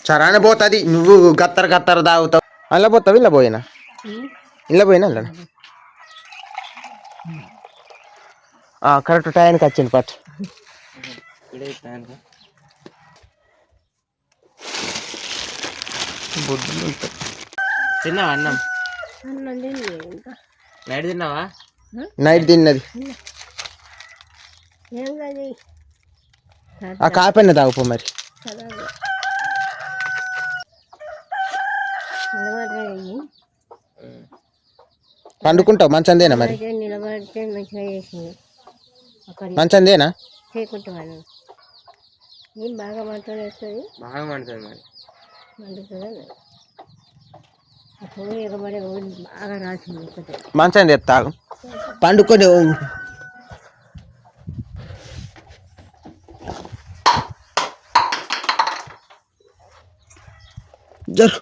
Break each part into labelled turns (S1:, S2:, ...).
S1: చరానే పోతుంది. నువ్వు గత్తర గత్తర తాగుతావు. అలా పోతావు. ఇలా పోయినా అలా కరెక్ట్ టైంకి వచ్చింది పట్టు.
S2: తిన్నావా అన్నం? నైట్ తిన్నావా?
S1: నైట్ తిన్నది. ఆ కాపెన్న తాగుపో మరి. పండుకుంటావు మంచందేనా మరి? మంచందేనా?
S2: బాగా మండుతుంది మరి.
S1: మంచం తెస్తాగు పండుకొని. జరు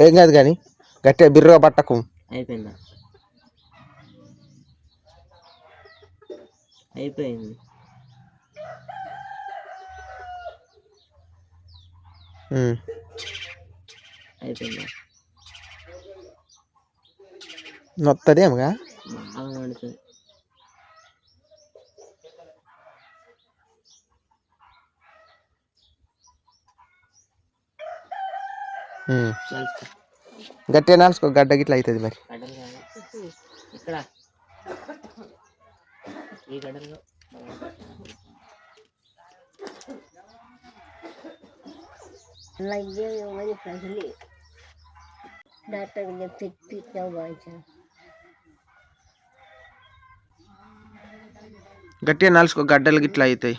S1: ఏం కాదు కానీ గట్టిగా బిర్రగా పట్టకు.
S2: అయిపోయిందా? అయిపోయింది. అయిపోయిందా?
S1: నొత్తదేమగా.
S2: బాగా మండుతుంది.
S1: గట్టిగా నాల్చుకో. గడ్డ గిట్ల అవుతుంది మరి.
S2: ఇక్కడ ఈ గడ్డలో
S1: గట్టిగా నాల్చుకో. గడ్డలు గిట్ల అవుతాయి.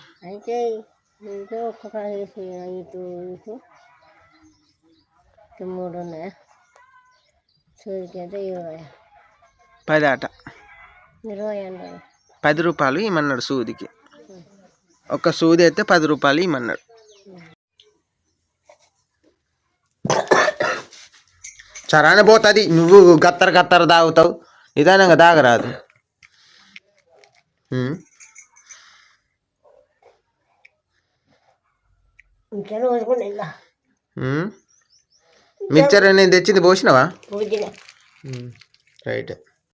S2: మూడు ఉన్నాయా? సూదికి అయితే
S1: 10 ఆట
S2: 20 అన్నాడు.
S1: 10 రూపాయలు ఇమ్మన్నాడు సూదికి. ఒక సూది అయితే 10 రూపాయలు ఇమ్మన్నాడు. చరానే పోతుంది. నువ్వు గత్తర గత్తర తాగుతావు. నిదానంగా తాగరాదు. మిక్చర్ నేను తెచ్చింది పోసినావా? రైట్.